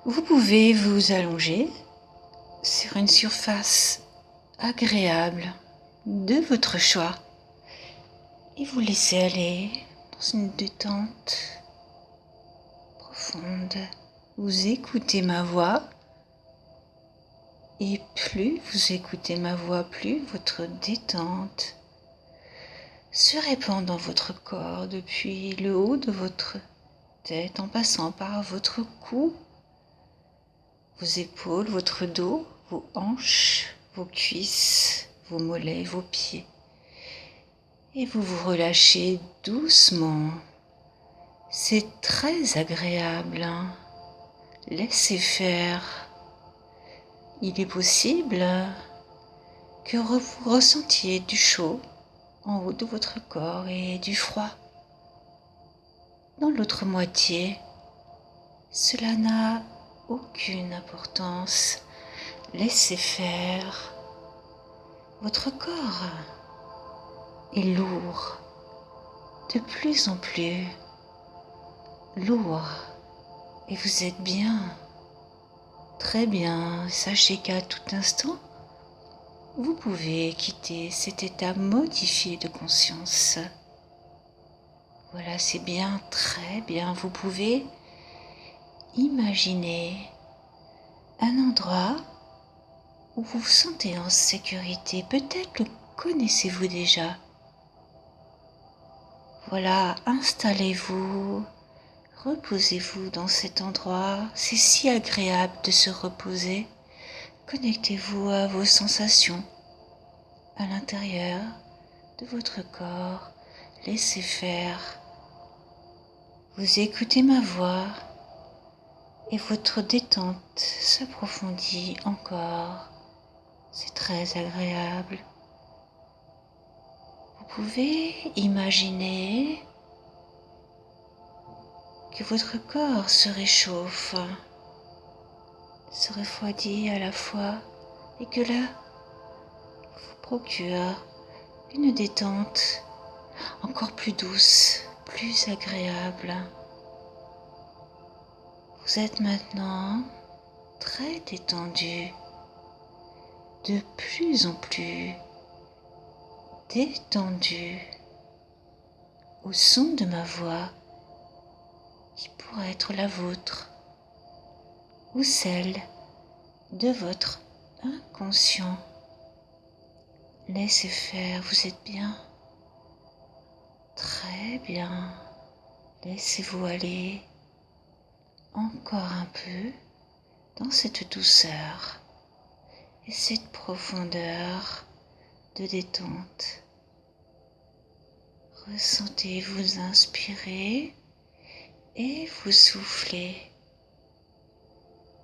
Vous pouvez vous allonger sur une surface agréable de votre choix et vous laisser aller dans une détente profonde. Vous écoutez ma voix et plus vous écoutez ma voix, plus votre détente se répand dans votre corps depuis le haut de votre tête en passant par votre cou, vos épaules, votre dos, vos hanches, vos cuisses, vos mollets, vos pieds. Et vous vous relâchez doucement. C'est très agréable. Laissez faire. Il est possible que vous ressentiez du chaud en haut de votre corps et du froid dans l'autre moitié. Cela n'a aucune importance. Laissez faire. Votre corps est lourd, de plus en plus lourd, et vous êtes bien, très bien. Sachez qu'à tout instant, vous pouvez quitter cet état modifié de conscience. Voilà, c'est bien, très bien. Vous pouvez imaginer un endroit où vous vous sentez en sécurité. Peut-être le connaissez-vous déjà. Voilà, installez-vous, reposez-vous dans cet endroit. C'est si agréable de se reposer. Connectez-vous à vos sensations à l'intérieur de votre corps. Laissez faire. Vous écoutez ma voix et votre détente s'approfondit encore. C'est très agréable. Vous pouvez imaginer que votre corps se réchauffe, se refroidit à la fois et que là vous procure une détente encore plus douce, plus agréable. Vous êtes maintenant très détendu, de plus en plus détendu au son de ma voix qui pourrait être la vôtre ou celle de votre inconscient. Laissez faire, vous êtes bien, très bien. Laissez-vous aller encore un peu dans cette douceur et cette profondeur de détente. Ressentez, vous inspirez et vous soufflez.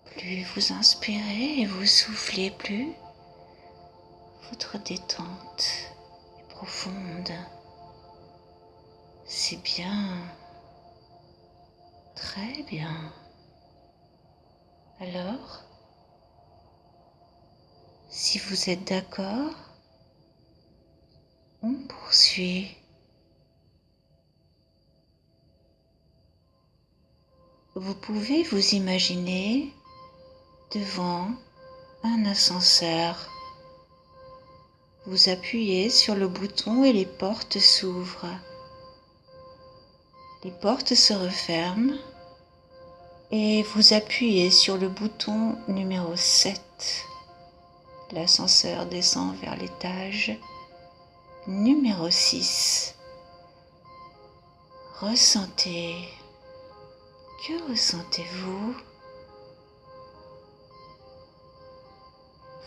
Plus vous inspirez et vous soufflez, plus votre détente est profonde. C'est bien, très bien. Alors, si vous êtes d'accord, on poursuit. Vous pouvez vous imaginer devant un ascenseur. Vous appuyez sur le bouton et les portes s'ouvrent. Les portes se referment et vous appuyez sur le bouton numéro 7. L'ascenseur descend vers l'étage numéro 6. Ressentez. Que ressentez-vous?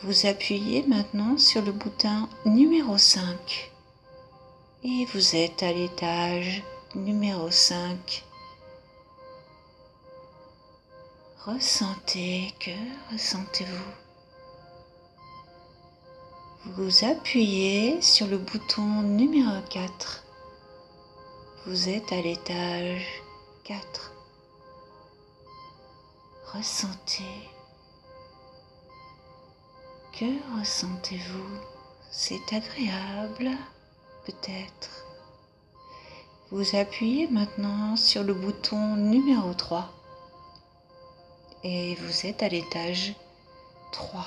Vous appuyez maintenant sur le bouton numéro 5 et vous êtes à l'étage numéro 5. Ressentez, que ressentez-vous? Vous appuyez sur le bouton numéro 4. Vous êtes à l'étage 4. Ressentez. Que ressentez-vous? C'est agréable, peut-être. Vous appuyez maintenant sur le bouton numéro 3 et vous êtes à l'étage 3.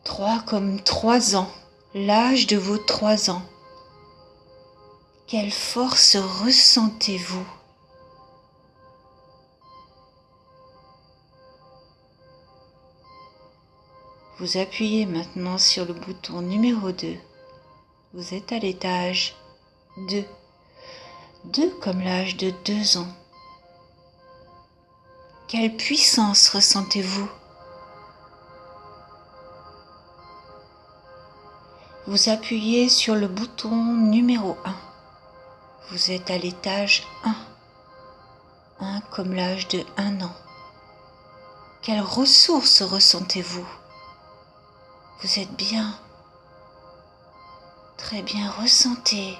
3 comme 3 ans, l'âge de vos 3 ans. Quelle force ressentez-vous? Vous appuyez maintenant sur le bouton numéro 2. Vous êtes à l'étage 2. 2 comme l'âge de 2 ans. Quelle puissance ressentez-vous? Vous appuyez sur le bouton numéro 1. Vous êtes à l'étage 1. 1 comme l'âge de 1 an. Quelles ressources ressentez-vous? Vous êtes bien. Très bien, ressentez.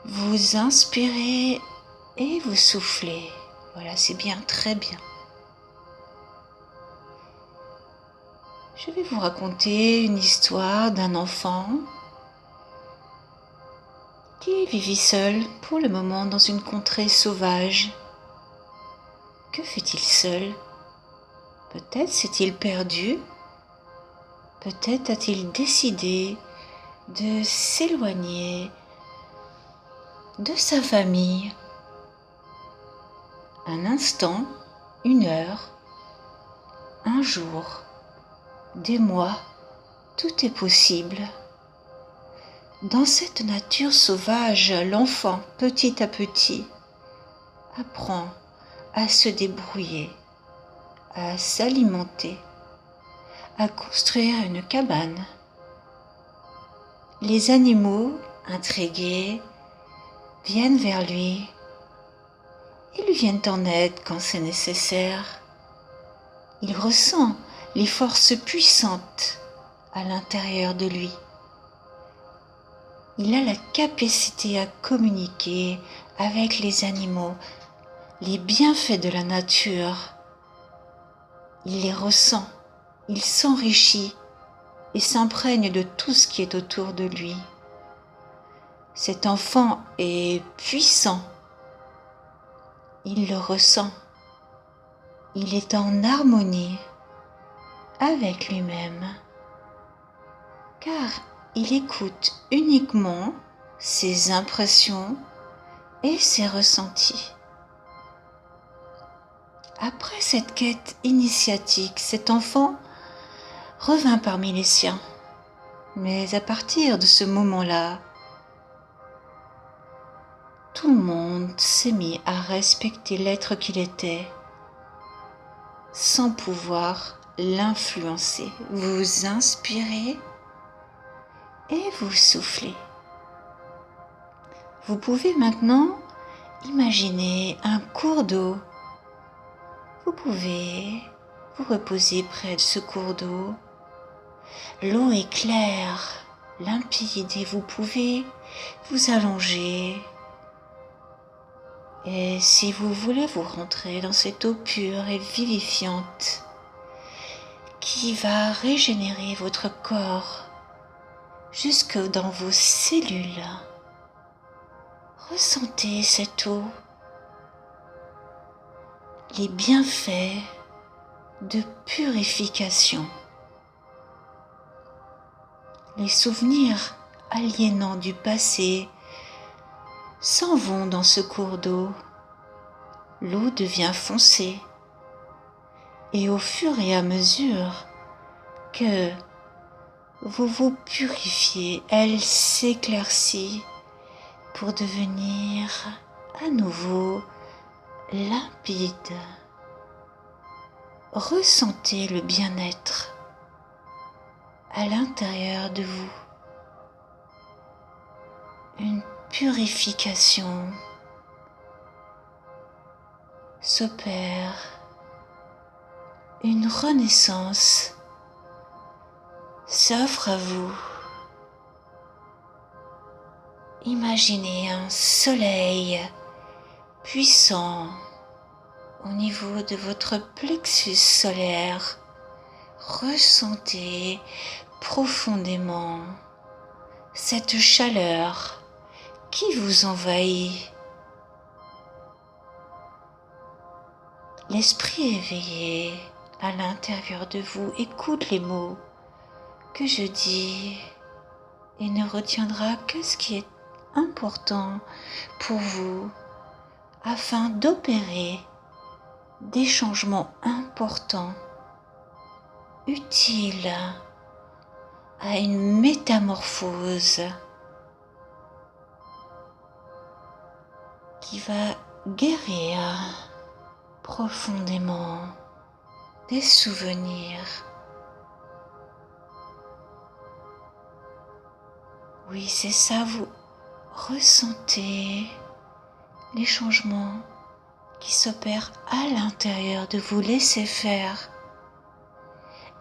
Vous inspirez et vous soufflez. Voilà, c'est bien, très bien. Je vais vous raconter une histoire d'un enfant qui vivait seul pour le moment dans une contrée sauvage. Que fait-il seul? Peut-être s'est-il perdu, peut-être a-t-il décidé de s'éloigner de sa famille. Un instant, une heure, un jour, des mois, tout est possible. Dans cette nature sauvage, l'enfant, petit à petit, apprend à se débrouiller, à s'alimenter, à construire une cabane. Les animaux, intrigués, viennent vers lui. Ils lui viennent en aide quand c'est nécessaire. Il ressent les forces puissantes à l'intérieur de lui. Il a la capacité à communiquer avec les animaux, les bienfaits de la nature. Il les ressent, il s'enrichit et s'imprègne de tout ce qui est autour de lui. Cet enfant est puissant. Il le ressent. Il est en harmonie avec lui-même, car il écoute uniquement ses impressions et ses ressentis. Après cette quête initiatique, cet enfant revint parmi les siens. Mais à partir de ce moment-là, tout le monde s'est mis à respecter l'être qu'il était, sans pouvoir l'influencer. Vous inspirez et vous soufflez. Vous pouvez maintenant imaginer un cours d'eau. Vous pouvez vous reposer près de ce cours d'eau. L'eau est claire, limpide et vous pouvez vous allonger. Et si vous voulez vous rentrer dans cette eau pure et vivifiante qui va régénérer votre corps jusque dans vos cellules, ressentez cette eau, les bienfaits de purification. Les souvenirs aliénants du passé s'en vont dans ce cours d'eau. L'eau devient foncée et au fur et à mesure que vous vous purifiez, elle s'éclaircit pour devenir à nouveau limpide. Ressentez le bien-être à l'intérieur de vous. Une purification s'opère, une renaissance s'offre à vous. Imaginez un soleil puissant au niveau de votre plexus solaire. Ressentez profondément cette chaleur qui vous envahit. l'esprit éveillé à l'intérieur de vous écoute les mots que je dis et ne retiendra que ce qui est important pour vous afin d'opérer des changements importants, utiles à une métamorphose qui va guérir profondément des souvenirs. Oui, c'est ça, vous ressentez les changements qui s'opèrent à l'intérieur de vous. Laissez faire.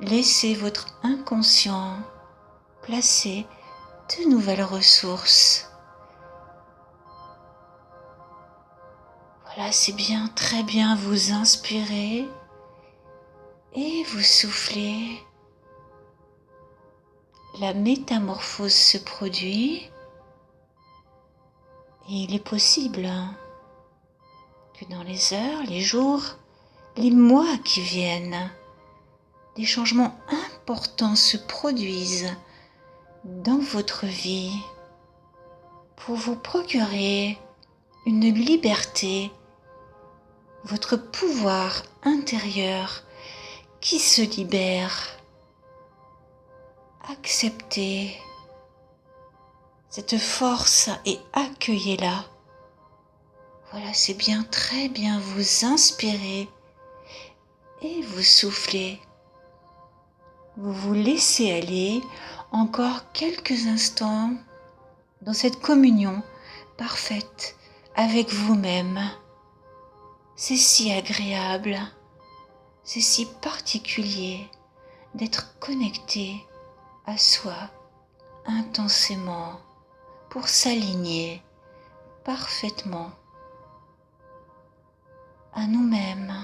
Laissez votre inconscient placer de nouvelles ressources. Voilà, c'est bien, très bien. Vous inspirez et vous soufflez. La métamorphose se produit et il est possible que dans les heures, les jours, les mois qui viennent, des changements importants se produisent dans votre vie pour vous procurer une liberté, votre pouvoir intérieur qui se libère. Acceptez cette force et accueillez-la. Voilà, c'est bien, très bien. Vous inspirez et vous soufflez. Vous vous laissez aller encore quelques instants dans cette communion parfaite avec vous-même. C'est si agréable, c'est si particulier d'être connecté à soi intensément pour s'aligner parfaitement à nous-mêmes,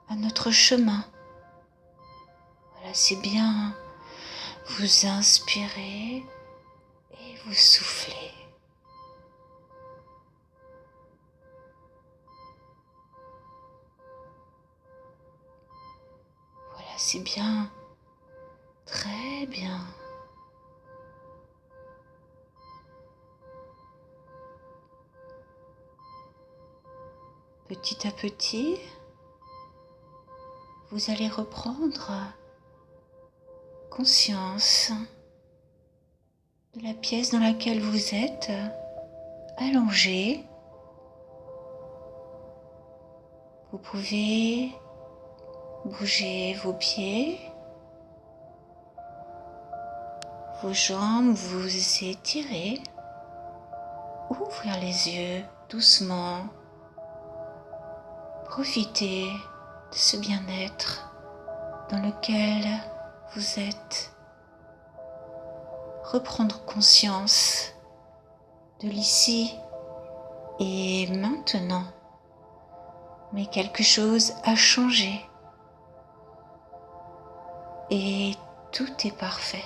à notre chemin. Voilà, c'est bien. Vous inspirez et vous soufflez. Voilà, c'est bien. Très bien. Petit à petit, vous allez reprendre conscience de la pièce dans laquelle vous êtes allongé. Vous pouvez bouger vos pieds, vos jambes, vous étirer, ouvrir les yeux doucement. Profitez de ce bien-être dans lequel vous êtes. Reprendre conscience de l'ici et maintenant. Mais quelque chose a changé et tout est parfait.